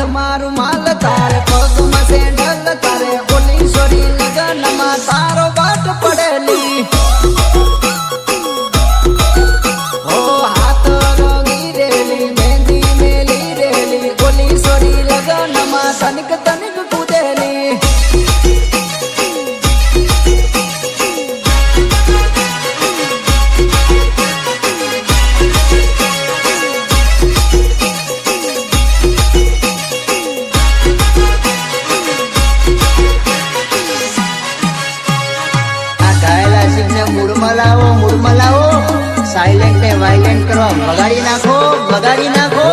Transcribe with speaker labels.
Speaker 1: મારું માલ તારે પગમાં સેન્ડલ તારે ઓલી સોરી લગનમાં તારો વાટ પડેલી ઓ હાથ રંગી રેલી મહેંદી મેલી રેલી ઓલી સોરી લગનમાં તનિક તનિક કૂદેલી મૂડમાં લાવો સાયલેન્ટ ને વાયલેન્ટ કરો બગાડી નાખો